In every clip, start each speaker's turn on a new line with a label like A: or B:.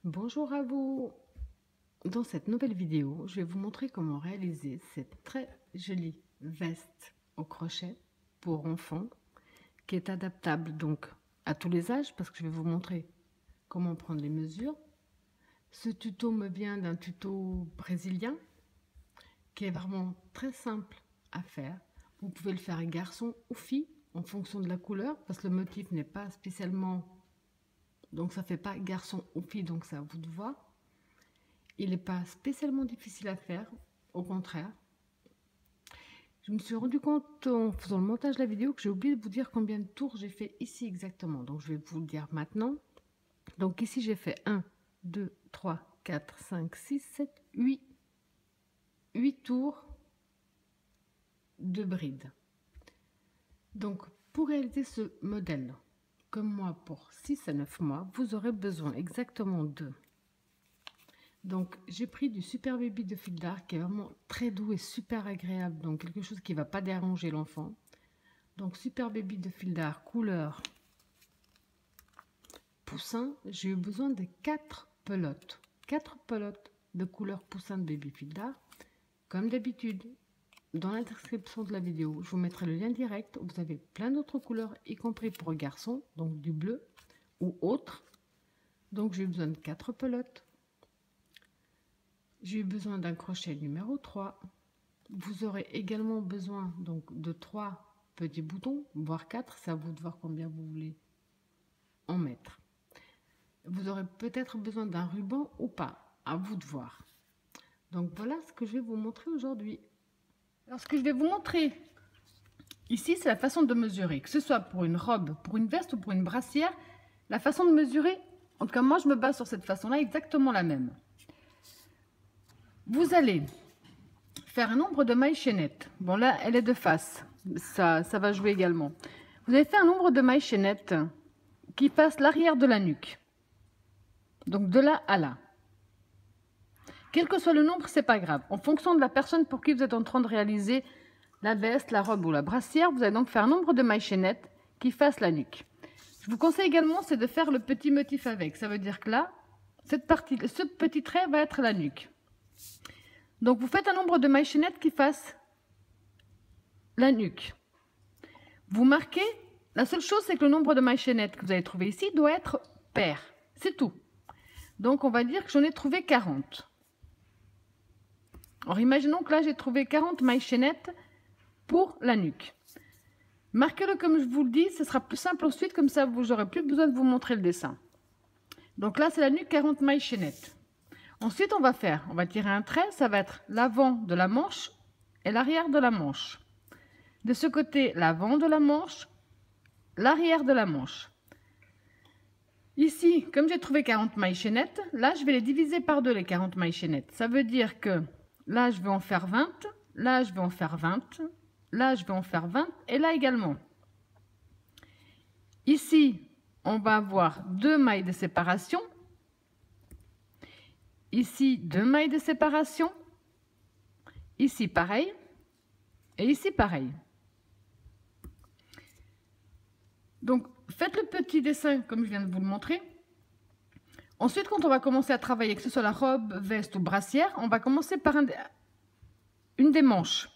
A: Bonjour à vous. Dans cette nouvelle vidéo, je vais vous montrer comment réaliser cette très jolie veste au crochet pour enfants qui est adaptable donc à tous les âges parce que je vais vous montrer comment prendre les mesures. Ce tuto me vient d'un tuto brésilien qui est vraiment très simple à faire. Vous pouvez le faire garçon ou fille en fonction de la couleur parce que le motif n'est pas spécialement, donc ça fait pas garçon ou fille, donc c'est à vous de voir. Il n'est pas spécialement difficile à faire, au contraire. Je me suis rendu compte en faisant le montage de la vidéo que j'ai oublié de vous dire combien de tours j'ai fait ici exactement. Donc je vais vous le dire maintenant. Donc ici j'ai fait 1, 2, 3, 4, 5, 6, 7, 8. 8 tours de bride. Donc pour réaliser ce modèle, comme moi pour 6 à 9 mois, vous aurez besoin exactement de... Donc j'ai pris du Super Baby de fil d'art qui est vraiment très doux et super agréable, donc quelque chose qui ne va pas déranger l'enfant. Donc Super Baby de fil d'art couleur poussin. J'ai eu besoin de 4 pelotes. 4 pelotes de couleur poussin de Baby fil d'art. Comme d'habitude, dans la description de la vidéo, je vous mettrai le lien direct. Vous avez plein d'autres couleurs, y compris pour garçons, donc du bleu ou autre. Donc j'ai eu besoin de 4 pelotes. J'ai eu besoin d'un crochet numéro 3. Vous aurez également besoin donc de 3 petits boutons, voire 4. C'est à vous de voir combien vous voulez en mettre. Vous aurez peut-être besoin d'un ruban ou pas, à vous de voir. Donc voilà ce que je vais vous montrer aujourd'hui. Alors ce que je vais vous montrer ici, c'est la façon de mesurer, que ce soit pour une robe, pour une veste ou pour une brassière. La façon de mesurer, en tout cas moi je me base sur cette façon-là, exactement la même. Vous allez faire un nombre de mailles chaînettes. Bon là, elle est de face. Ça va jouer également. Vous allez faire un nombre de mailles chaînettes qui fasse l'arrière de la nuque. Donc de là à là. Quel que soit le nombre, c'est pas grave. En fonction de la personne pour qui vous êtes en train de réaliser la veste, la robe ou la brassière, vous allez donc faire un nombre de mailles chaînettes qui fasse la nuque. Je vous conseille également, c'est de faire le petit motif avec. Ça veut dire que là, cette partie, ce petit trait va être la nuque. Donc vous faites un nombre de mailles chaînettes qui fasse la nuque. Vous marquez, la seule chose c'est que le nombre de mailles chaînettes que vous allez trouver ici doit être pair. C'est tout. Donc on va dire que j'en ai trouvé 40. Alors imaginons que là j'ai trouvé 40 mailles chaînettes pour la nuque. Marquez-le comme je vous le dis, ce sera plus simple ensuite, comme ça vous n'aurez plus besoin de vous montrer le dessin. Donc là c'est la nuque, 40 mailles chaînettes. Ensuite, on va tirer un trait, ça va être l'avant de la manche et l'arrière de la manche. De ce côté, l'avant de la manche, l'arrière de la manche. Ici, comme j'ai trouvé 40 mailles chaînettes, là, je vais les diviser par 2, les 40 mailles chaînettes. Ça veut dire que là, je vais en faire 20, là, je vais en faire 20, là, je vais en faire 20, et là également. Ici, on va avoir 2 mailles de séparation. Ici, 2 mailles de séparation. Ici, pareil. Et ici, pareil. Donc, faites le petit dessin comme je viens de vous le montrer. Ensuite, quand on va commencer à travailler, que ce soit la robe, veste ou brassière, on va commencer par une des manches.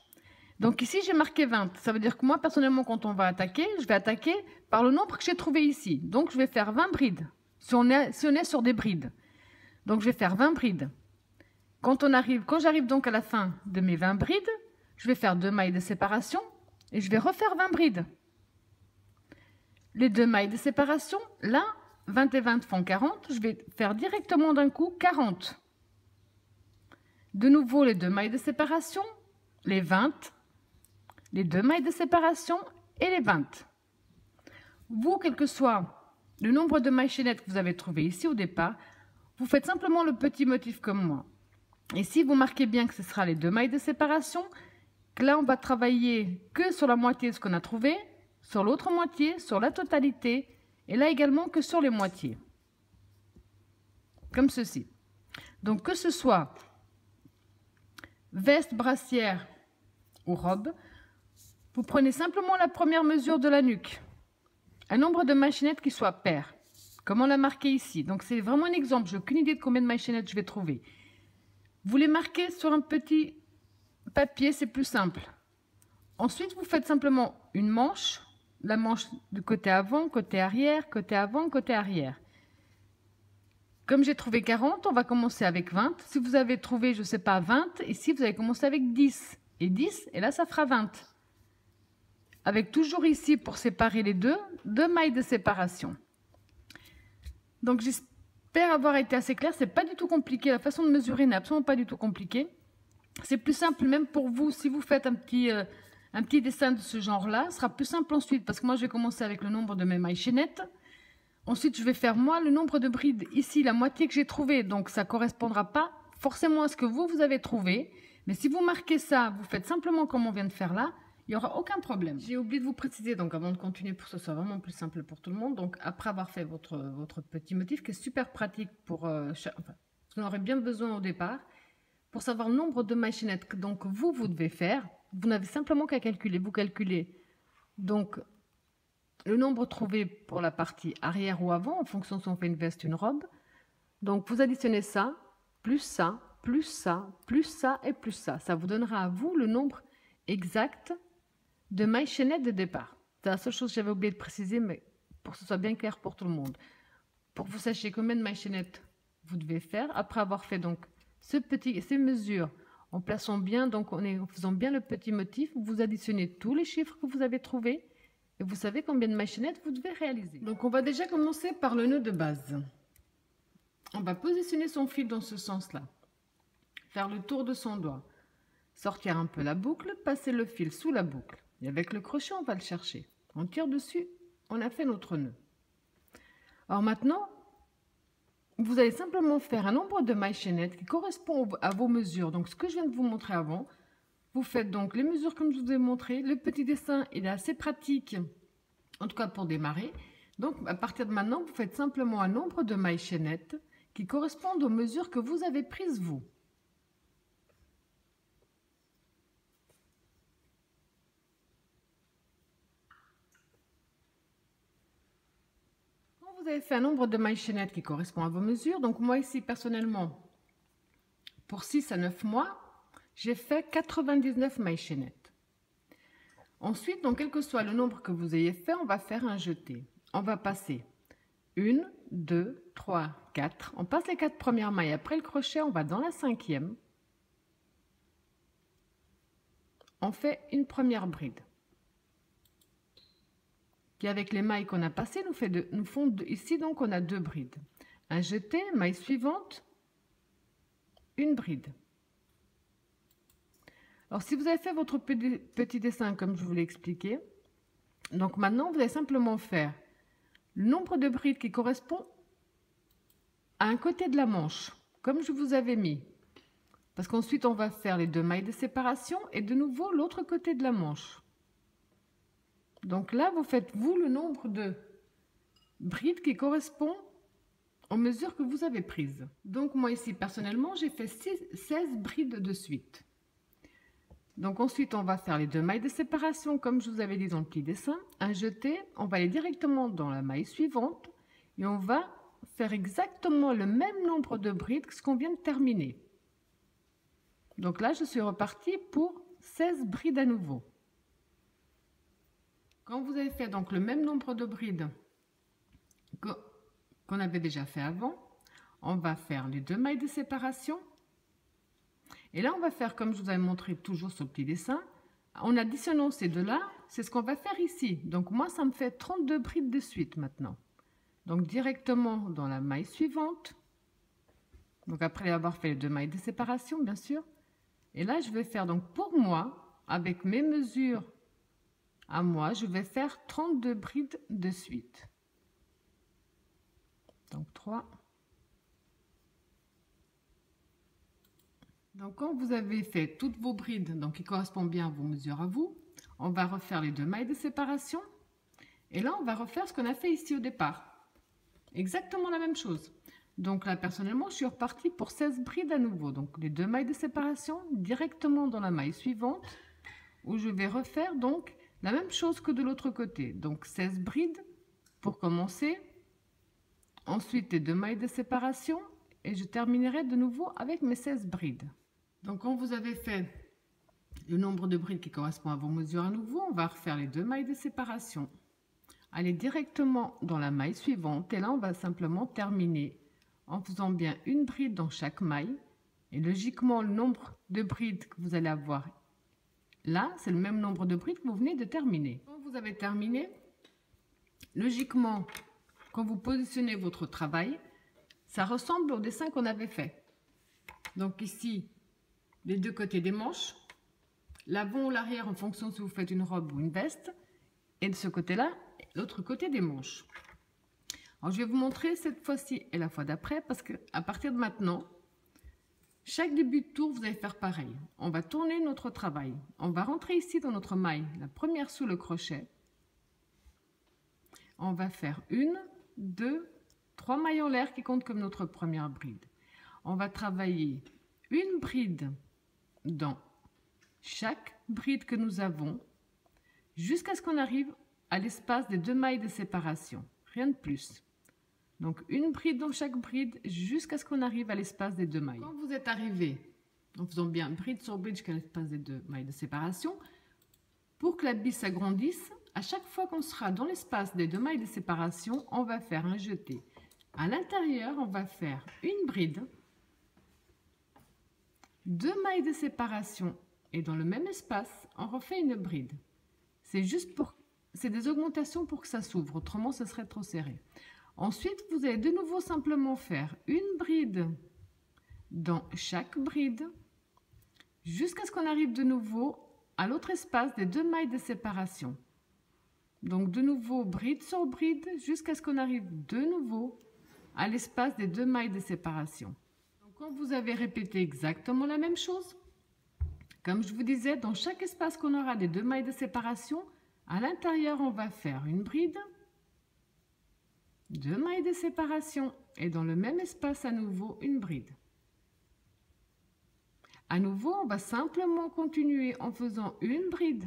A: Donc ici, j'ai marqué 20. Ça veut dire que moi, personnellement, quand on va attaquer, je vais attaquer par le nombre que j'ai trouvé ici. Donc, je vais faire 20 brides, si on est sur des brides. Donc, je vais faire 20 brides. Quand j'arrive donc à la fin de mes 20 brides, je vais faire 2 mailles de séparation et je vais refaire 20 brides. Les 2 mailles de séparation, là, 20 et 20 font 40. Je vais faire directement d'un coup 40. De nouveau, les 2 mailles de séparation, les 20, les 2 mailles de séparation et les 20. Vous, quel que soit le nombre de mailles chaînettes que vous avez trouvé ici au départ, vous faites simplement le petit motif comme moi. Et si vous marquez bien que ce sera les 2 mailles de séparation, que là on va travailler que sur la moitié de ce qu'on a trouvé, sur l'autre moitié, sur la totalité, et là également que sur les moitiés. Comme ceci. Donc que ce soit veste, brassière ou robe, vous prenez simplement la première mesure de la nuque. Un nombre de mailles chaînettes qui soit pair. comme on l'a marqué ici. Donc c'est vraiment un exemple, j'ai aucune idée de combien de mailles chaînettes je vais trouver. Vous les marquez sur un petit papier, c'est plus simple. Ensuite, vous faites simplement une manche, la manche du côté avant, côté arrière, côté avant, côté arrière. Comme j'ai trouvé 40, on va commencer avec 20. Si vous avez trouvé, je ne sais pas, 20, ici, vous allez commencer avec 10. Et 10, et là, ça fera 20. Avec toujours ici, pour séparer les deux mailles de séparation. Donc, j'espère avoir été assez claire. C'est pas du tout compliqué. La façon de mesurer n'est absolument pas du tout compliquée. C'est plus simple même pour vous. Si vous faites un petit dessin de ce genre-là, ce sera plus simple ensuite. Parce que moi, je vais commencer avec le nombre de mes mailles chaînettes. Ensuite, je vais faire, moi, le nombre de brides ici, la moitié que j'ai trouvé. Donc, ça ne correspondra pas forcément à ce que vous avez trouvé. Mais si vous marquez ça, vous faites simplement comme on vient de faire là, il n'y aura aucun problème. J'ai oublié de vous préciser, donc avant de continuer pour que ce soit vraiment plus simple pour tout le monde, donc après avoir fait votre petit motif, qui est super pratique pour... enfin, vous en aurez bien besoin au départ, pour savoir le nombre de mailles chaînettes que donc vous devez faire, vous n'avez simplement qu'à calculer. Vous calculez donc le nombre trouvé pour la partie arrière ou avant, en fonction si on fait une veste, une robe. Donc, vous additionnez ça, plus ça, plus ça, plus ça et plus ça. Ça vous donnera à vous le nombre exact de mailles chaînettes de départ. C'est la seule chose que j'avais oublié de préciser, mais pour que ce soit bien clair pour tout le monde. Pour que vous sachiez combien de mailles chaînettes vous devez faire, après avoir fait donc ces mesures, en plaçant bien, donc en faisant bien le petit motif, vous additionnez tous les chiffres que vous avez trouvés, et vous savez combien de mailles chaînettes vous devez réaliser. Donc on va déjà commencer par le nœud de base. On va positionner son fil dans ce sens-là. Faire le tour de son doigt. Sortir un peu la boucle, passer le fil sous la boucle. Et avec le crochet, on va le chercher. On tire dessus, on a fait notre nœud. Alors maintenant, vous allez simplement faire un nombre de mailles chaînettes qui correspond à vos mesures. Donc ce que je viens de vous montrer avant. Vous faites donc les mesures comme je vous ai montré. Le petit dessin, il est assez pratique, en tout cas pour démarrer. Donc, à partir de maintenant, vous faites simplement un nombre de mailles chaînettes qui correspondent aux mesures que vous avez prises, vous. Quand vous avez fait un nombre de mailles chaînettes qui correspond à vos mesures, donc moi ici, personnellement, pour 6 à 9 mois, j'ai fait 99 mailles chaînettes. Ensuite, donc quel que soit le nombre que vous ayez fait, on va faire un jeté. On va passer 1, 2, 3, 4. On passe les 4 premières mailles. Après le crochet, on va dans la 5e. On fait une première bride. Qui avec les mailles qu'on a passées, nous font ici, donc on a 2 brides. Un jeté, maille suivante, une bride. Alors, si vous avez fait votre petit dessin comme je vous l'ai expliqué, donc maintenant, vous allez simplement faire le nombre de brides qui correspond à un côté de la manche, comme je vous avais mis. Parce qu'ensuite, on va faire les 2 mailles de séparation et de nouveau l'autre côté de la manche. Donc là, vous faites, vous, le nombre de brides qui correspond aux mesures que vous avez prises. Donc moi ici, personnellement, j'ai fait 16 brides de suite. Donc ensuite, on va faire les 2 mailles de séparation, comme je vous avais dit dans le petit dessin. Un jeté, on va aller directement dans la maille suivante et on va faire exactement le même nombre de brides que ce qu'on vient de terminer. Donc là, je suis repartie pour 16 brides à nouveau. Quand vous avez fait donc le même nombre de brides qu'on avait déjà fait avant, on va faire les 2 mailles de séparation. Et là, on va faire comme je vous avais montré toujours sur le petit dessin. En additionnant ces deux-là, c'est ce qu'on va faire ici. Donc moi, ça me fait 32 brides de suite maintenant. Donc directement dans la maille suivante. Donc après avoir fait les 2 mailles de séparation, bien sûr. Et là, je vais faire donc pour moi, avec mes mesures à moi, je vais faire 32 brides de suite. Donc 3. Donc quand vous avez fait toutes vos brides, donc qui correspondent bien à vos mesures à vous, on va refaire les 2 mailles de séparation. Et là, on va refaire ce qu'on a fait ici au départ. Exactement la même chose. Donc là, personnellement, je suis repartie pour 16 brides à nouveau. Donc les 2 mailles de séparation directement dans la maille suivante, où je vais refaire donc la même chose que de l'autre côté. Donc 16 brides pour commencer. Ensuite, les 2 mailles de séparation et je terminerai de nouveau avec mes 16 brides. Donc, quand vous avez fait le nombre de brides qui correspond à vos mesures à nouveau, on va refaire les 2 mailles de séparation. Aller directement dans la maille suivante et là, on va simplement terminer en faisant bien une bride dans chaque maille. Et logiquement, le nombre de brides que vous allez avoir là, c'est le même nombre de brides que vous venez de terminer. Quand vous avez terminé, logiquement, quand vous positionnez votre travail, ça ressemble au dessin qu'on avait fait. Donc ici, les 2 côtés des manches, l'avant ou l'arrière en fonction si vous faites une robe ou une veste, et de ce côté-là, l'autre côté des manches. Alors, je vais vous montrer cette fois-ci et la fois d'après parce qu'à partir de maintenant, chaque début de tour, vous allez faire pareil. On va tourner notre travail. On va rentrer ici dans notre maille, la première sous le crochet. On va faire 1, 2, 3 mailles en l'air qui comptent comme notre première bride. On va travailler une bride dans chaque bride que nous avons jusqu'à ce qu'on arrive à l'espace des 2 mailles de séparation. Rien de plus. Donc, une bride dans chaque bride jusqu'à ce qu'on arrive à l'espace des 2 mailles. Quand vous êtes arrivé, en faisant bien bride sur bride jusqu'à l'espace des 2 mailles de séparation, pour que la bille s'agrandisse, à chaque fois qu'on sera dans l'espace des 2 mailles de séparation, on va faire un jeté. À l'intérieur, on va faire une bride, 2 mailles de séparation et dans le même espace, on refait une bride. C'est des augmentations pour que ça s'ouvre, autrement ce serait trop serré. Ensuite, vous allez de nouveau simplement faire une bride dans chaque bride jusqu'à ce qu'on arrive de nouveau à l'autre espace des 2 mailles de séparation. Donc de nouveau bride sur bride jusqu'à ce qu'on arrive de nouveau à l'espace des 2 mailles de séparation. Donc, quand vous avez répété exactement la même chose, comme je vous disais, dans chaque espace qu'on aura des 2 mailles de séparation, à l'intérieur, on va faire une bride, 2 mailles de séparation et dans le même espace à nouveau une bride. À nouveau, on va simplement continuer en faisant une bride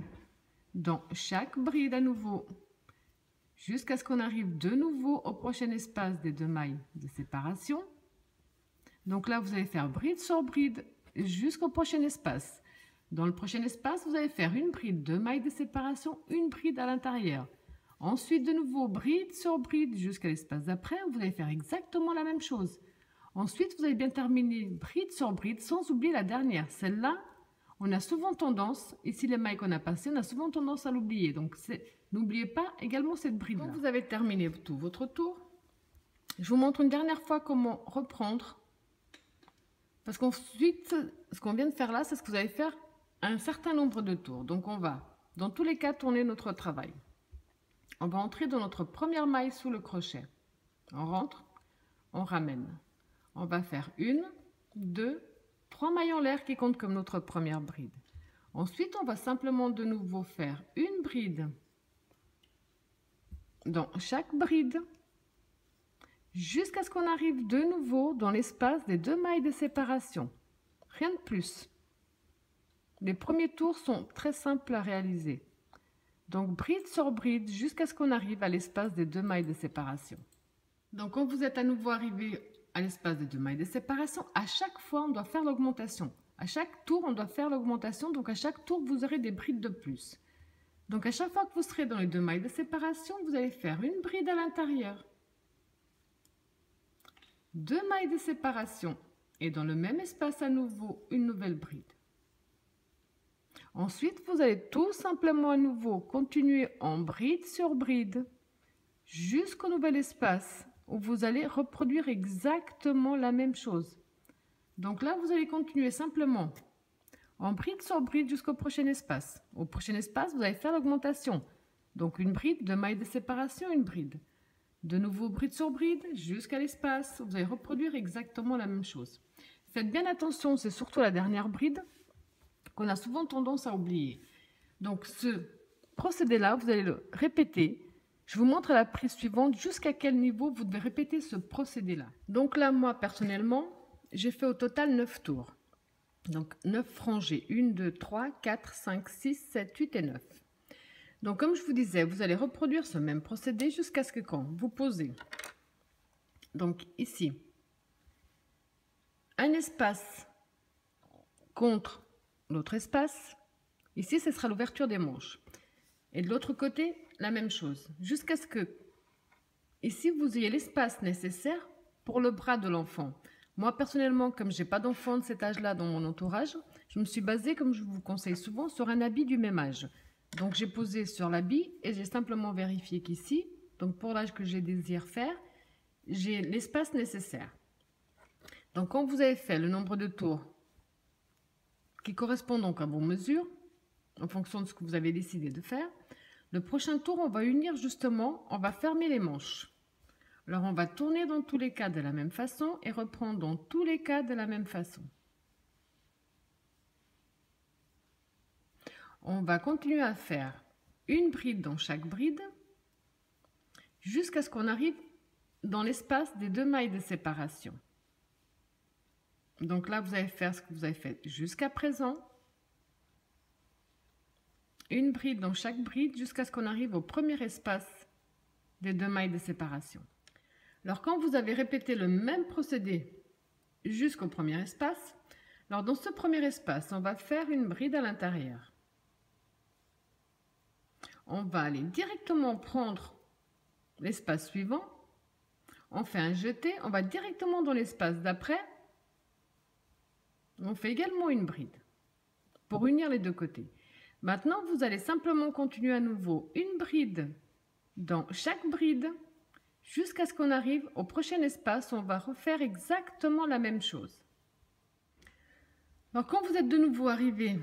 A: dans chaque bride à nouveau jusqu'à ce qu'on arrive de nouveau au prochain espace des 2 mailles de séparation. Donc là, vous allez faire bride sur bride jusqu'au prochain espace. Dans le prochain espace, vous allez faire une bride, 2 mailles de séparation, une bride à l'intérieur. Ensuite, de nouveau, bride sur bride jusqu'à l'espace d'après. Vous allez faire exactement la même chose. Ensuite, vous allez bien terminer bride sur bride sans oublier la dernière. Celle-là, on a souvent tendance, ici les mailles qu'on a passées, on a souvent tendance à l'oublier. Donc, n'oubliez pas également cette bride-là. Quand vous avez terminé tout votre tour, je vous montre une dernière fois comment reprendre. Parce qu'ensuite, ce qu'on vient de faire là, c'est ce que vous allez faire un certain nombre de tours. Donc, on va, dans tous les cas, tourner notre travail. On va entrer dans notre première maille sous le crochet. On rentre, on ramène. On va faire 1, 2, 3 mailles en l'air qui comptent comme notre première bride. Ensuite, on va simplement de nouveau faire une bride dans chaque bride jusqu'à ce qu'on arrive de nouveau dans l'espace des 2 mailles de séparation. Rien de plus. Les premiers tours sont très simples à réaliser. Donc, bride sur bride jusqu'à ce qu'on arrive à l'espace des 2 mailles de séparation. Donc, quand vous êtes à nouveau arrivé à l'espace des 2 mailles de séparation, à chaque fois, on doit faire l'augmentation. À chaque tour, on doit faire l'augmentation. Donc, à chaque tour, vous aurez des brides de plus. Donc, à chaque fois que vous serez dans les 2 mailles de séparation, vous allez faire une bride à l'intérieur, 2 mailles de séparation et dans le même espace à nouveau, une nouvelle bride. Ensuite, vous allez tout simplement à nouveau continuer en bride sur bride jusqu'au nouvel espace où vous allez reproduire exactement la même chose. Donc là, vous allez continuer simplement en bride sur bride jusqu'au prochain espace. Au prochain espace, vous allez faire l'augmentation. Donc une bride, 2 mailles de séparation, une bride. De nouveau bride sur bride jusqu'à l'espace. Vous allez reproduire exactement la même chose. Faites bien attention, c'est surtout la dernière bride qu'on a souvent tendance à oublier. Donc ce procédé-là, vous allez le répéter. Je vous montre à la prise suivante jusqu'à quel niveau vous devez répéter ce procédé-là. Donc là, moi, personnellement, j'ai fait au total 9 tours. Donc 9 rangées. 1, 2, 3, 4, 5, 6, 7, 8 et 9. Donc comme je vous disais, vous allez reproduire ce même procédé jusqu'à ce que quand vous posez donc ici, un espace contre l'autre espace. Ici, ce sera l'ouverture des manches. Et de l'autre côté, la même chose. Jusqu'à ce que, ici, vous ayez l'espace nécessaire pour le bras de l'enfant. Moi, personnellement, comme j'ai pas d'enfant de cet âge-là dans mon entourage, je me suis basée, comme je vous conseille souvent, sur un habit du même âge. Donc, j'ai posé sur l'habit et j'ai simplement vérifié qu'ici, donc pour l'âge que je désire faire, j'ai l'espace nécessaire. Donc, quand vous avez fait le nombre de tours qui correspond donc à vos mesures, en fonction de ce que vous avez décidé de faire, le prochain tour, on va unir justement, on va fermer les manches. Alors, on va tourner dans tous les cas de la même façon et reprendre dans tous les cas de la même façon. On va continuer à faire une bride dans chaque bride jusqu'à ce qu'on arrive dans l'espace des 2 mailles de séparation. Donc là, vous allez faire ce que vous avez fait jusqu'à présent. Une bride dans chaque bride jusqu'à ce qu'on arrive au premier espace des 2 mailles de séparation. Alors quand vous avez répété le même procédé jusqu'au premier espace, alors dans ce premier espace, on va faire une bride à l'intérieur. On va aller directement prendre l'espace suivant, on fait un jeté, on va directement dans l'espace d'après, on fait également une bride pour unir les deux côtés. Maintenant, vous allez simplement continuer à nouveau une bride dans chaque bride jusqu'à ce qu'on arrive au prochain espace où on va refaire exactement la même chose. Alors, quand vous êtes de nouveau arrivé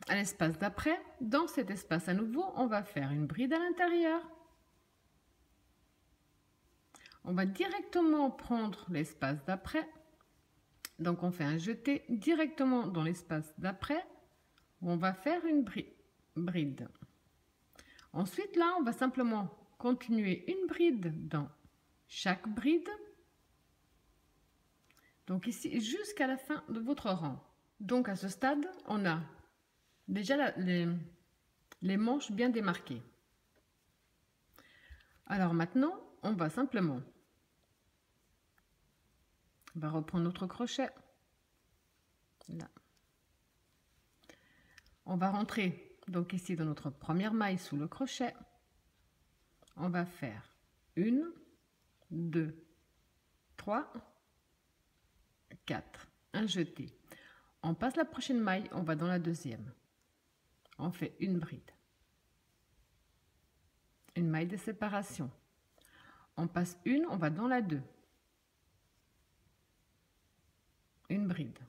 A: à l'espace d'après, dans cet espace à nouveau, on va faire une bride à l'intérieur. On va directement prendre l'espace d'après. Donc, on fait un jeté directement dans l'espace d'après. On va faire une bride. Ensuite, là, on va simplement continuer une bride dans chaque bride. Donc ici, jusqu'à la fin de votre rang. Donc à ce stade, on a déjà les manches bien démarquées. Alors maintenant, on va simplement, on va reprendre notre crochet. Là. On va rentrer donc ici dans notre première maille sous le crochet. On va faire 1, 2, 3, 4, un jeté. On passe la prochaine maille, on va dans la deuxième. On fait une bride. Une maille de séparation. On passe une, on va dans la 2. Une bride.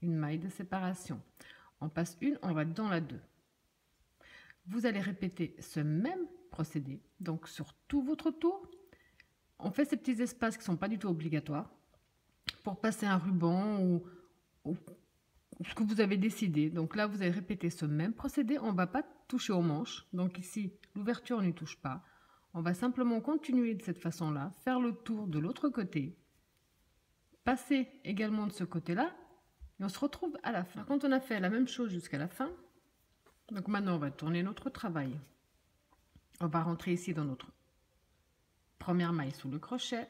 A: Une maille de séparation. On passe une, on va dans la 2. Vous allez répéter ce même procédé, donc sur tout votre tour. On fait ces petits espaces qui ne sont pas du tout obligatoires pour passer un ruban ou ce que vous avez décidé. Donc là, vous allez répéter ce même procédé. On ne va pas toucher aux manches. Donc ici, l'ouverture n'y touche pas. On va simplement continuer de cette façon-là, faire le tour de l'autre côté, passer également de ce côté-là, et on se retrouve à la fin. Quand on a fait la même chose jusqu'à la fin, donc maintenant on va tourner notre travail. On va rentrer ici dans notre première maille sous le crochet.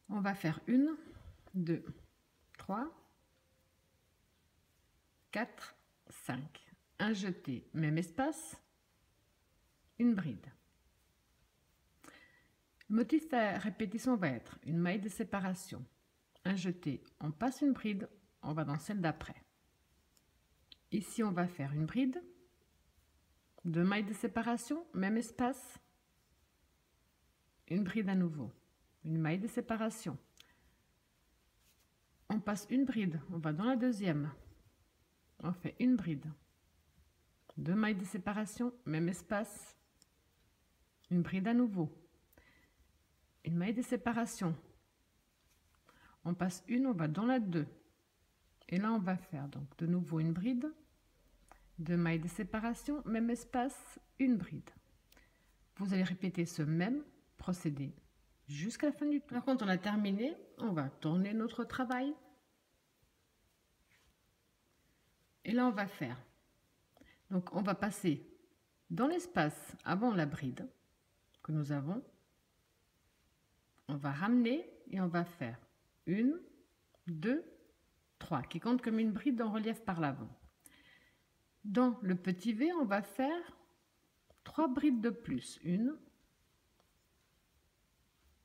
A: On va faire 1, 2, 3, 4, 5. Un jeté, même espace, une bride. Le motif à répétition va être une maille de séparation, un jeté, on passe une bride, on va dans celle d'après. Ici, on va faire une bride, 2 mailles de séparation, même espace, une bride à nouveau, une maille de séparation. On passe une bride, on va dans la deuxième, on fait une bride, 2 mailles de séparation, même espace, une bride à nouveau, une maille de séparation. On passe une, on va dans la 2. Et là, on va faire donc de nouveau une bride, 2 mailles de séparation, même espace, une bride. Vous allez répéter ce même procédé jusqu'à la fin du tour. Alors, quand on a terminé, on va tourner notre travail. Et là, on va faire. Donc, on va passer dans l'espace avant la bride que nous avons. On va ramener et on va faire 1, 2, 3, qui compte comme une bride en relief par l'avant. Dans le petit V, on va faire 3 brides de plus. 1,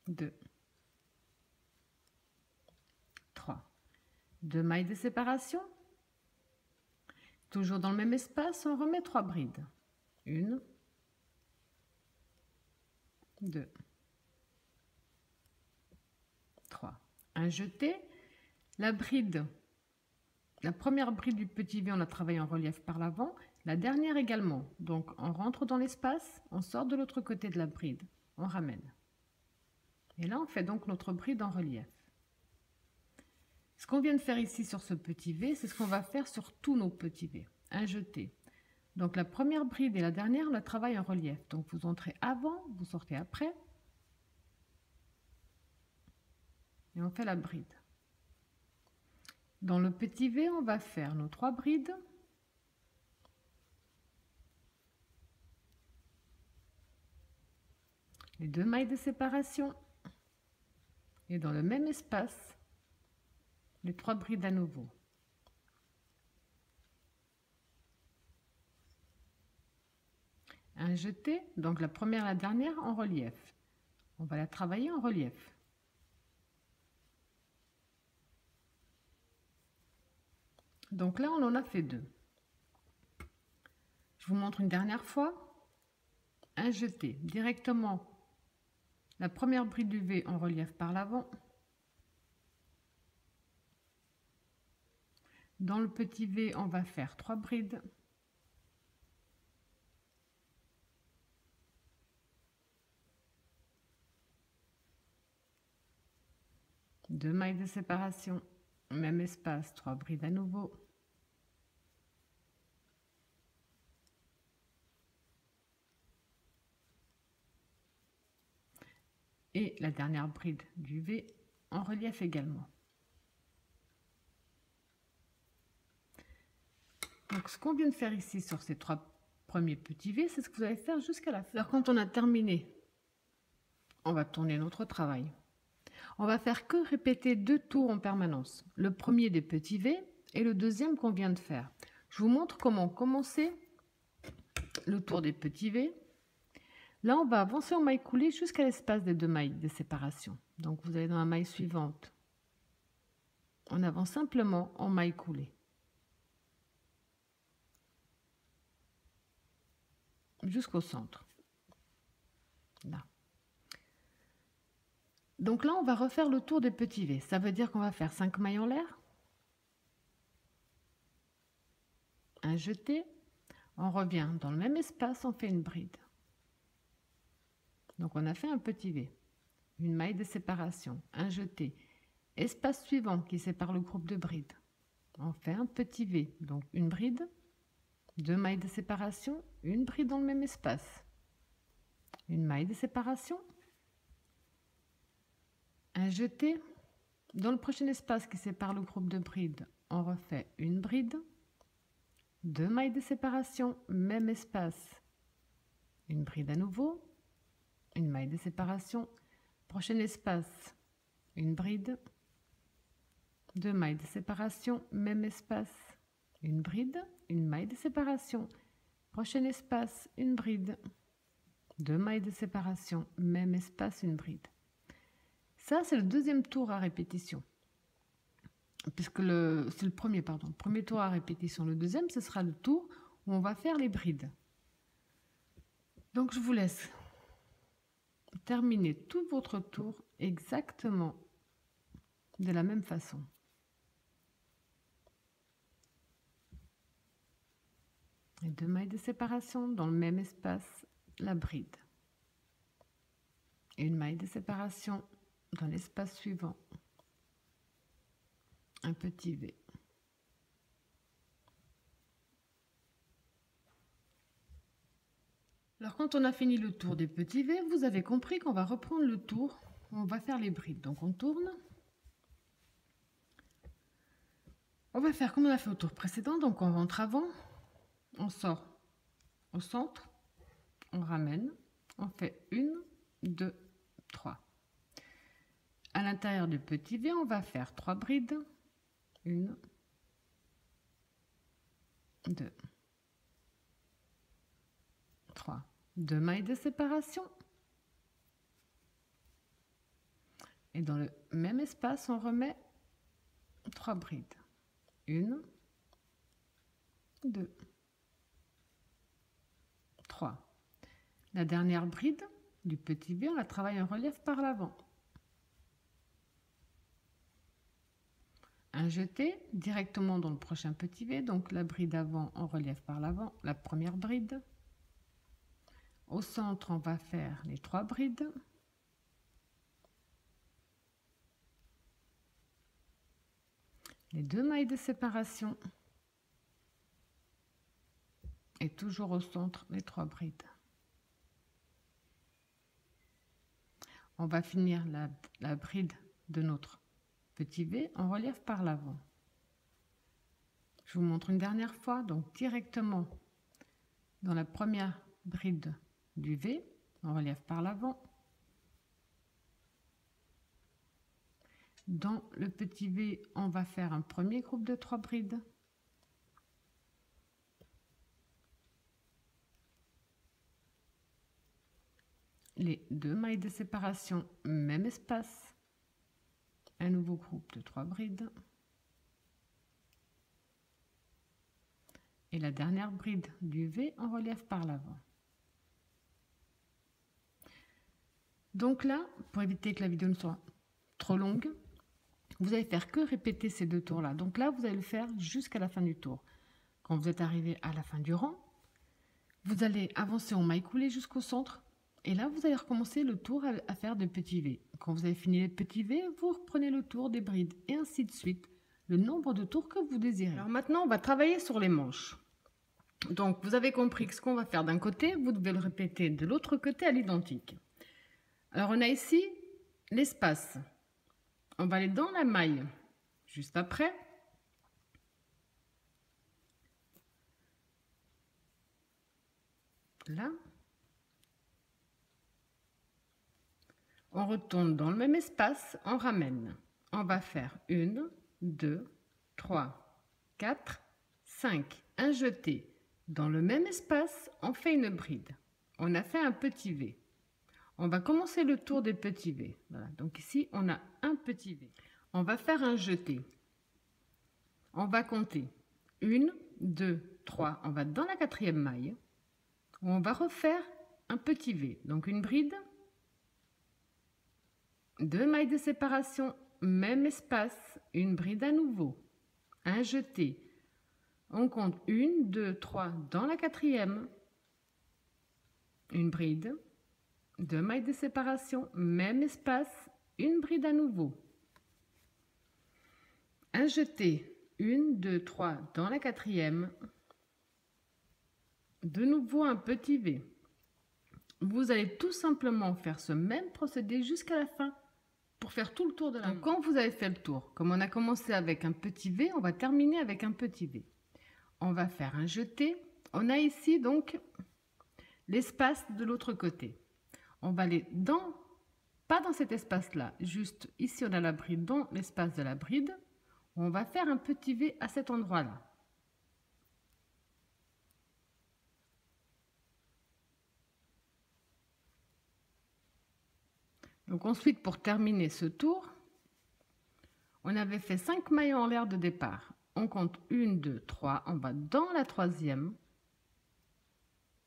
A: 2, 3. 2 mailles de séparation. Toujours dans le même espace, on remet 3 brides. 1, 2, 3. Un jeté. La première bride du petit V, on a travaillé en relief par l'avant. La dernière également. Donc, on rentre dans l'espace, on sort de l'autre côté de la bride. On ramène. Et là, on fait donc notre bride en relief. Ce qu'on vient de faire ici sur ce petit V, c'est ce qu'on va faire sur tous nos petits V. Un jeté. Donc, la première bride et la dernière, on la travaille en relief. Donc, vous entrez avant, vous sortez après. Et on fait la bride. Dans le petit V, on va faire nos 3 brides. Les 2 mailles de séparation. Et dans le même espace, les 3 brides à nouveau. Un jeté, donc la première et la dernière en relief. On va la travailler en relief. Donc là, on en a fait 2. Je vous montre une dernière fois. Un jeté, directement la première bride du V en relief par l'avant. Dans le petit V, on va faire 3 brides. Deux mailles de séparation, même espace, 3 brides à nouveau. Et la dernière bride du V en relief également. Donc ce qu'on vient de faire ici sur ces 3 premiers petits V, c'est ce que vous allez faire jusqu'à la fin. Alors quand on a terminé, on va tourner notre travail. On va faire que répéter 2 tours en permanence. Le premier des petits V et le deuxième qu'on vient de faire. Je vous montre comment commencer le tour des petits V. Là, on va avancer en maille coulée jusqu'à l'espace des 2 mailles de séparation. Donc, vous allez dans la maille suivante. On avance simplement en maille coulée. Jusqu'au centre. Là. Donc là, on va refaire le tour des petits V. Ça veut dire qu'on va faire 5 mailles en l'air. Un jeté. On revient dans le même espace, on fait une bride. Donc on a fait un petit V. Une maille de séparation, un jeté. Espace suivant qui sépare le groupe de brides. On fait un petit V, donc une bride, 2 mailles de séparation, une bride dans le même espace. Une maille de séparation. Un jeté. Dans le prochain espace qui sépare le groupe de brides, on refait une bride. 2 mailles de séparation, même espace. Une bride à nouveau. Une maille de séparation. Prochain espace, une bride. 2 mailles de séparation, même espace. Une bride, une maille de séparation. Prochain espace, une bride. 2 mailles de séparation, même espace, une bride. Ça, c'est le deuxième tour à répétition. Puisque c'est le premier tour à répétition. Le deuxième, ce sera le tour où on va faire les brides. Donc, je vous laisse terminer tout votre tour exactement de la même façon. Et 2 mailles de séparation dans le même espace, la bride. Et une maille de séparation dans l'espace suivant. Un petit V. Alors quand on a fini le tour des petits V, vous avez compris qu'on va reprendre le tour, on va faire les brides. Donc on tourne. On va faire comme on a fait au tour précédent, donc on rentre avant, on sort au centre, on ramène, on fait 1, 2, 3. À l'intérieur du petit V, on va faire 3 brides. 1, 2, 3. 2 mailles de séparation. Et dans le même espace, on remet 3 brides. 1, 2, 3. La dernière bride du petit V, on la travaille en relief par l'avant. Un jeté directement dans le prochain petit V, donc la bride avant en relief par l'avant, la première bride. Au centre, on va faire les 3 brides. Les 2 mailles de séparation. Et toujours au centre, les 3 brides. On va finir la bride de notre petit V en relief par l'avant. Je vous montre une dernière fois, donc directement dans la première bride du V en relief par l'avant. Dans le petit V, on va faire un premier groupe de 3 brides. Les 2 mailles de séparation, même espace. Un nouveau groupe de 3 brides. Et la dernière bride du V en relief par l'avant. Donc là, pour éviter que la vidéo ne soit trop longue, vous allez faire que répéter ces 2 tours là. Donc là, vous allez le faire jusqu'à la fin du tour. Quand vous êtes arrivé à la fin du rang, vous allez avancer en maille coulée jusqu'au centre. Et là, vous allez recommencer le tour à faire des petits V. Quand vous avez fini les petits V, vous reprenez le tour des brides et ainsi de suite, le nombre de tours que vous désirez. Alors maintenant, on va travailler sur les manches. Donc, vous avez compris que ce qu'on va faire d'un côté, vous devez le répéter de l'autre côté à l'identique. Alors, on a ici l'espace. On va aller dans la maille juste après. Là. On retourne dans le même espace, on ramène. On va faire 1, 2, 3, 4, 5. Un jeté. Dans le même espace, on fait une bride. On a fait un petit V. On va commencer le tour des petits V. Voilà. Donc ici, on a un petit V. On va faire un jeté. On va compter 1, 2, 3. On va dans la 4e maille. On va refaire un petit V. Donc une bride. 2 mailles de séparation, même espace, une bride à nouveau, un jeté. On compte 1, 2, 3 dans la 4e, une bride, 2 mailles de séparation, même espace, une bride à nouveau. Un jeté, 1, 2, 3 dans la 4e, de nouveau un petit V. Vous allez tout simplement faire ce même procédé jusqu'à la fin pour faire tout le tour de la main. Quand vous avez fait le tour, comme on a commencé avec un petit V, on va terminer avec un petit V. On va faire un jeté. On a ici donc l'espace de l'autre côté. On va aller pas dans cet espace-là, juste ici on a la bride, dans l'espace de la bride. On va faire un petit V à cet endroit-là. Donc ensuite, pour terminer ce tour, on avait fait 5 mailles en l'air de départ. On compte 1, 2, 3, on va dans la 3e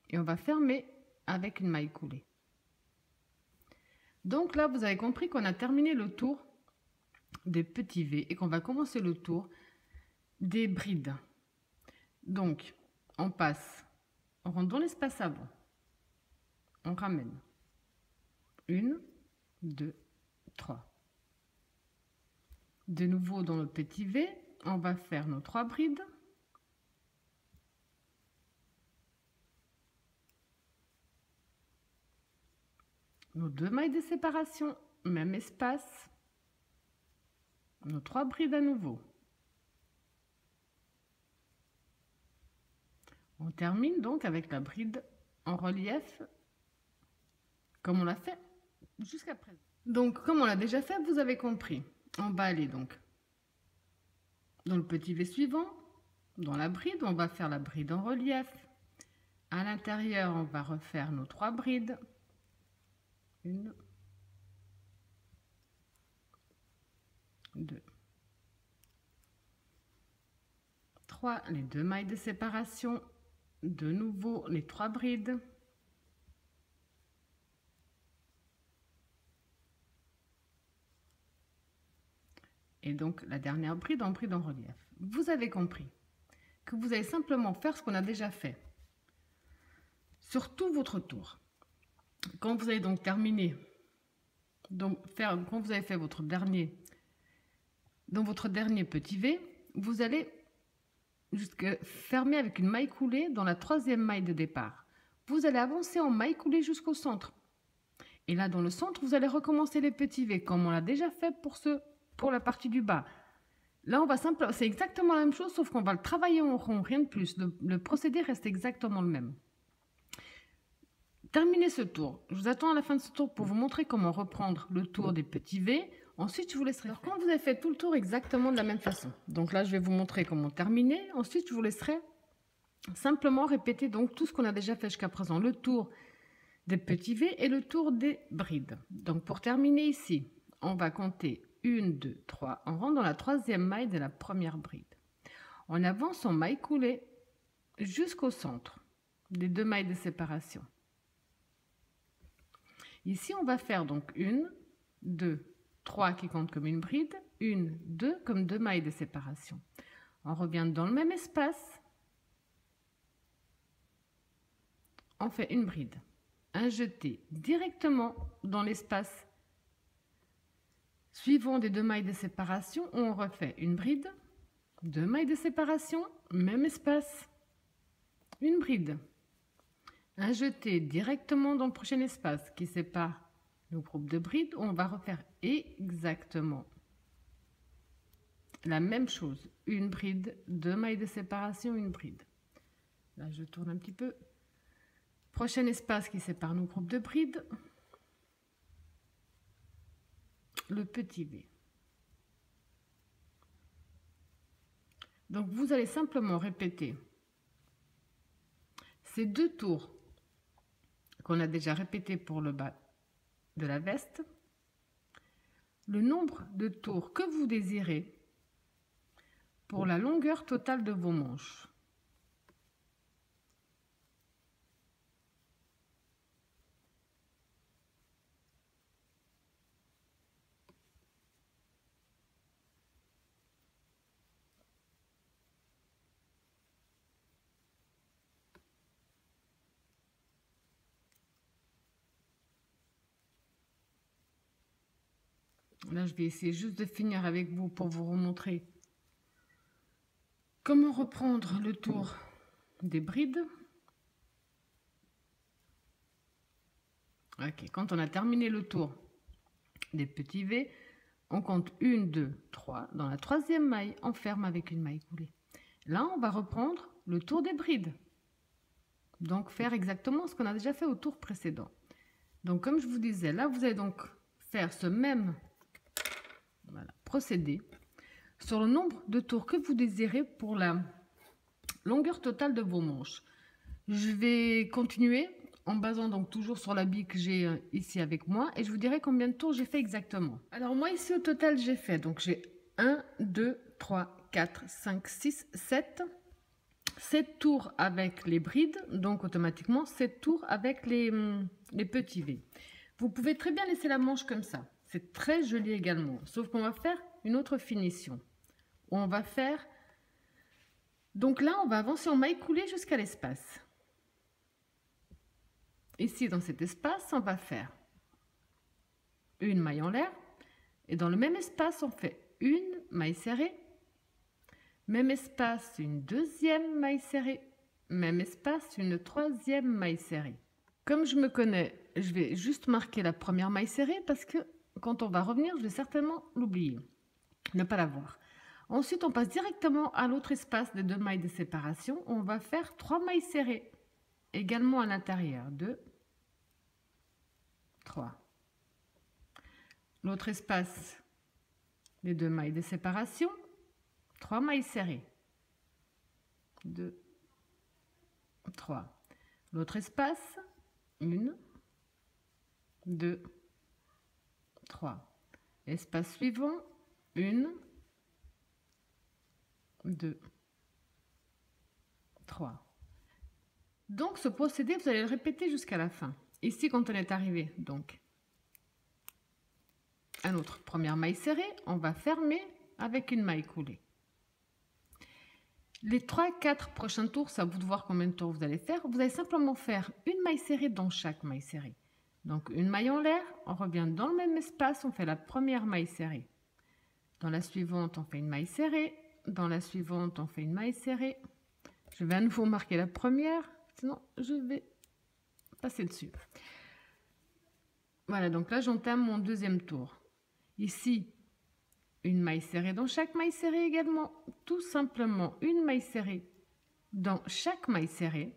A: et on va fermer avec une maille coulée. Donc là, vous avez compris qu'on a terminé le tour des petits V et qu'on va commencer le tour des brides. Donc, on rentre dans l'espace avant, on ramène 1, 2, 3. De nouveau dans le petit V, on va faire nos 3 brides. Nos 2 mailles de séparation, même espace. Nos 3 brides à nouveau. On termine donc avec la bride en relief, comme on l'a fait jusqu'à présent. Donc, comme on l'a déjà fait, vous avez compris. On va aller donc dans le petit V suivant, dans la bride, on va faire la bride en relief. À l'intérieur, on va refaire nos 3 brides. 1, 2, 3, les 2 mailles de séparation. De nouveau, les 3 brides. Et donc, la dernière bride en relief. Vous avez compris que vous allez simplement faire ce qu'on a déjà fait sur tout votre tour. Quand vous allez donc terminer, quand vous avez fait votre dernier petit V, vous allez fermer avec une maille coulée dans la 3e maille de départ. Vous allez avancer en maille coulée jusqu'au centre. Et là, dans le centre, vous allez recommencer les petits V, comme on l'a déjà fait pour la partie du bas. Là, c'est exactement la même chose, sauf qu'on va le travailler en rond, rien de plus. Le procédé reste exactement le même. Terminez ce tour. Je vous attends à la fin de ce tour pour vous montrer comment reprendre le tour des petits V. Ensuite, je vous laisserai. Alors, quand vous avez fait tout le tour exactement de la même façon, donc là, je vais vous montrer comment terminer. Ensuite, je vous laisserai simplement répéter donc tout ce qu'on a déjà fait jusqu'à présent. Le tour des petits V et le tour des brides. Donc, pour terminer ici, on va compter 1, 2, 3. On rentre dans la 3e maille de la première bride. On avance en maille coulée jusqu'au centre des 2 mailles de séparation. Ici, on va faire donc 1, 2, 3 qui comptent comme une bride, 1, 2 comme 2 mailles de séparation. On revient dans le même espace. On fait une bride. Un jeté directement dans l'espace suivant des 2 mailles de séparation. On refait une bride, 2 mailles de séparation, même espace, une bride. Un jeté directement dans le prochain espace qui sépare le groupe de brides. On va refaire exactement la même chose. Une bride, 2 mailles de séparation, une bride. Là, je tourne un petit peu. Prochain espace qui sépare nos groupes de brides. Le petit V. Donc, vous allez simplement répéter ces 2 tours qu'on a déjà répété pour le bas de la veste, le nombre de tours que vous désirez pour la longueur totale de vos manches. Là, je vais essayer juste de finir avec vous pour vous remontrer comment reprendre le tour des brides. Ok, quand on a terminé le tour des petits V, on compte 1, 2, 3. Dans la 3e maille, on ferme avec une maille coulée. Là, on va reprendre le tour des brides. Donc, faire exactement ce qu'on a déjà fait au tour précédent. Donc, comme je vous disais, là, vous allez donc faire ce même procédé sur le nombre de tours que vous désirez pour la longueur totale de vos manches. Je vais continuer en basant donc toujours sur l'habit que j'ai ici avec moi et je vous dirai combien de tours j'ai fait exactement. Alors moi ici au total j'ai fait, donc j'ai 1, 2, 3, 4, 5, 6, 7 tours avec les brides, donc automatiquement 7 tours avec les petits V. Vous pouvez très bien laisser la manche comme ça, c'est très joli également, sauf qu'on va faire une autre finition. On va faire, donc là on va avancer en maille coulée jusqu'à l'espace. Ici dans cet espace on va faire une maille en l'air et dans le même espace on fait une maille serrée, même espace une deuxième maille serrée, même espace une troisième maille serrée. Comme je me connais, je vais juste marquer la première maille serrée parce que quand on va revenir je vais certainement l'oublier, ne pas la voir. Ensuite on passe directement à l'autre espace des 2 mailles de séparation. On va faire 3 mailles serrées également à l'intérieur, 2, 3. l'autre espace, les 2 mailles de séparation, 3 mailles serrées, 2, 3. L'autre espace, 1, 2, 3. Espace suivant, 1, 2, 3. Donc ce procédé, vous allez le répéter jusqu'à la fin. Ici, quand on est arrivé, donc, à notre première maille serrée, on va fermer avec une maille coulée. Les 3-4 prochains tours, c'est à vous de voir combien de tours vous allez faire. Vous allez simplement faire une maille serrée dans chaque maille serrée. Donc une maille en l'air, on revient dans le même espace, on fait la première maille serrée. Dans la suivante, on fait une maille serrée. Dans la suivante, on fait une maille serrée. Je vais à nouveau marquer la première, sinon je vais passer dessus. Voilà, donc là j'entame mon deuxième tour. Ici, une maille serrée dans chaque maille serrée également. Tout simplement une maille serrée dans chaque maille serrée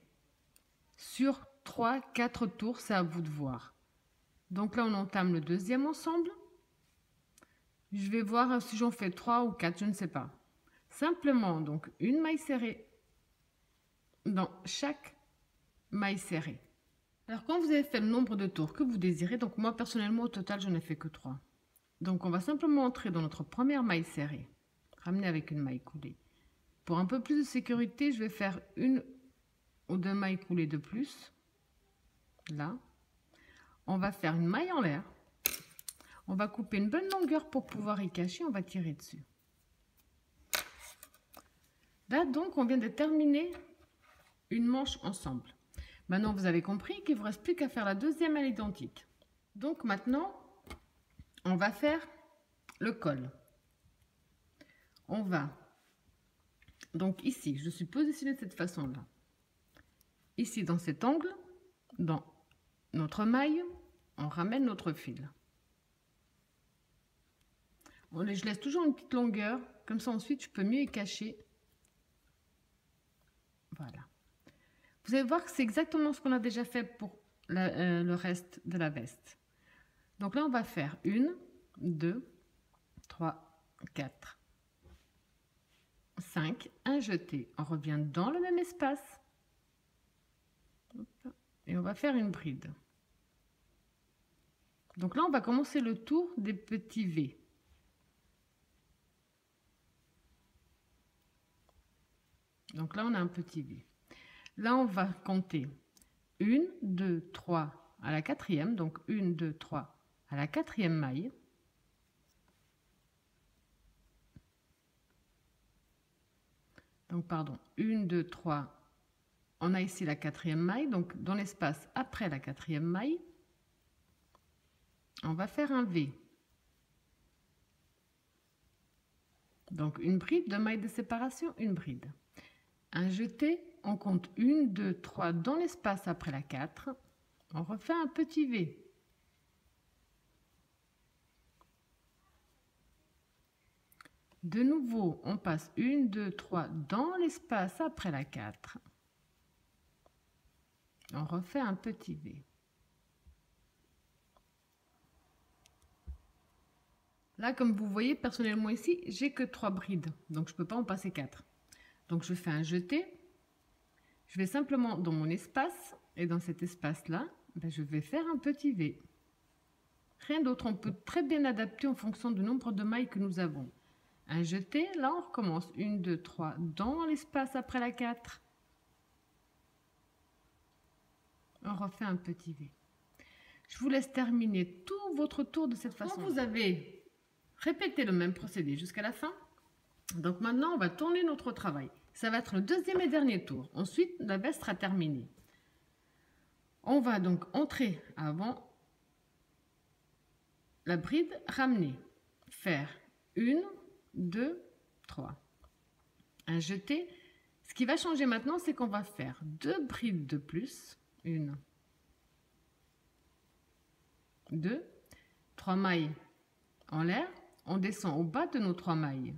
A: sur 3-4 tours, c'est à vous de voir. Donc là on entame le deuxième ensemble. Je vais voir si j'en fais 3 ou 4, je ne sais pas. Simplement donc une maille serrée dans chaque maille serrée. Alors quand vous avez fait le nombre de tours que vous désirez, donc moi personnellement au total j'en ai fait que 3. Donc on va simplement entrer dans notre première maille serrée, ramener avec une maille coulée. Pour un peu plus de sécurité, je vais faire 1 ou 2 mailles coulées de plus. Là, on va faire une maille en l'air. On va couper une bonne longueur pour pouvoir y cacher, on va tirer dessus. Là donc, on vient de terminer une manche ensemble. Maintenant, vous avez compris qu'il ne vous reste plus qu'à faire la deuxième à l'identique. Donc maintenant, on va faire le col. On va, donc ici, je suis positionnée de cette façon-là. Ici, dans cet angle, dans notre maille, on ramène notre fil. Je laisse toujours une petite longueur, comme ça ensuite je peux mieux y cacher. Voilà. Vous allez voir que c'est exactement ce qu'on a déjà fait pour le reste de la veste. Donc là, on va faire 1, 2, 3, 4, 5, un jeté. On revient dans le même espace. Et on va faire une bride. Donc là, on va commencer le tour des petits V. Donc là, on a un petit V. Là, on va compter 1, 2, 3 à la quatrième. Donc 1, 2, 3 à la quatrième maille. Donc, pardon, 1, 2, 3. On a ici la quatrième maille. Donc, dans l'espace après la quatrième maille, on va faire un V. Donc, une bride, 2 mailles de séparation, une bride. Un jeté, on compte 1, 2, 3 dans l'espace après la 4. On refait un petit V. De nouveau, on passe 1, 2, 3 dans l'espace après la 4. On refait un petit V. Là, comme vous voyez, personnellement ici, j'ai que 3 brides. Donc, je ne peux pas en passer 4. Donc, je fais un jeté. Je vais simplement dans mon espace. Et dans cet espace-là, je vais faire un petit V. Rien d'autre. On peut très bien adapter en fonction du nombre de mailles que nous avons. Un jeté. Là, on recommence. 1, 2, 3 dans l'espace après la 4. On refait un petit V. Je vous laisse terminer tout votre tour de cette façon. Quand vous avez répété le même procédé jusqu'à la fin, donc maintenant on va tourner notre travail. Ça va être le deuxième et dernier tour. Ensuite, la veste sera terminée. On va donc entrer avant la bride, ramener, faire 1, 2, 3. Un jeté. Ce qui va changer maintenant, c'est qu'on va faire 2 brides de plus. 1, 2, 3 mailles en l'air. On descend au bas de nos 3 mailles.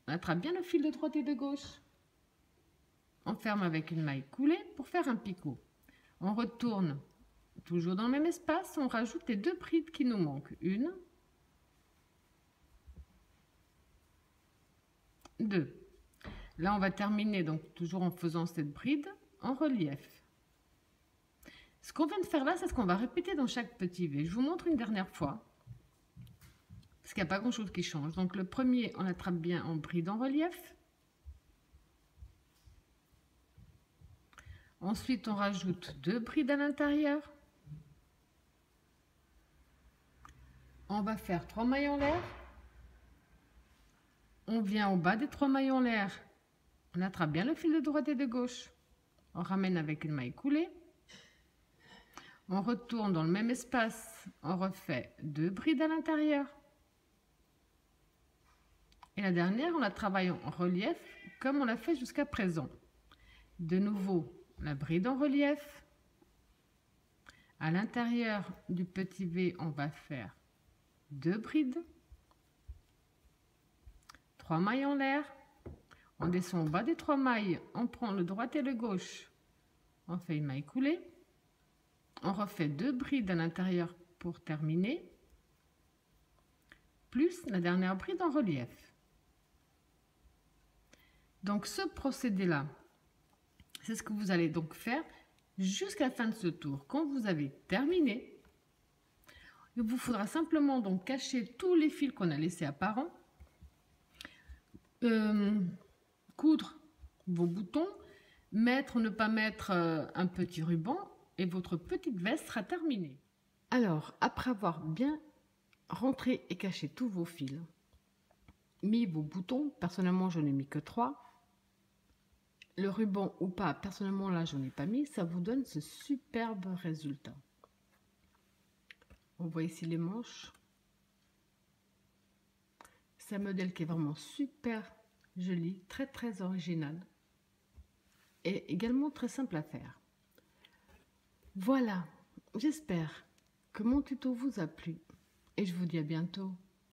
A: On attrape bien le fil de droite et de gauche. On ferme avec une maille coulée pour faire un picot. On retourne toujours dans le même espace. On rajoute les 2 brides qui nous manquent. 1, 2. Là, on va terminer, donc toujours en faisant cette bride en relief. Ce qu'on vient de faire là, c'est ce qu'on va répéter dans chaque petit V. Je vous montre une dernière fois, parce qu'il n'y a pas grand-chose qui change. Donc le premier, on attrape bien en bride en relief. Ensuite, on rajoute 2 brides à l'intérieur. On va faire 3 mailles en l'air. On vient au bas des 3 mailles en l'air. On attrape bien le fil de droite et de gauche. On ramène avec une maille coulée. On retourne dans le même espace. On refait 2 brides à l'intérieur. Et la dernière, on la travaille en relief comme on l'a fait jusqu'à présent. De nouveau, la bride en relief. À l'intérieur du petit V, on va faire 2 brides. 3 mailles en l'air. On descend au bas des 3 mailles. On prend le droit et le gauche. On fait une maille coulée. On refait 2 brides à l'intérieur pour terminer. Plus la dernière bride en relief. Donc ce procédé-là, c'est ce que vous allez donc faire jusqu'à la fin de ce tour. Quand vous avez terminé, il vous faudra simplement donc cacher tous les fils qu'on a laissés apparents, coudre vos boutons, mettre ou ne pas mettre un petit ruban et votre petite veste sera terminée. Alors, après avoir bien rentré et caché tous vos fils, mis vos boutons, personnellement je n'ai mis que 3, le ruban ou pas, personnellement là j'en ai pas mis, ça vous donne ce superbe résultat. On voit ici les manches. C'est un modèle qui est vraiment super joli, très original et également très simple à faire. Voilà, j'espère que mon tuto vous a plu et je vous dis à bientôt.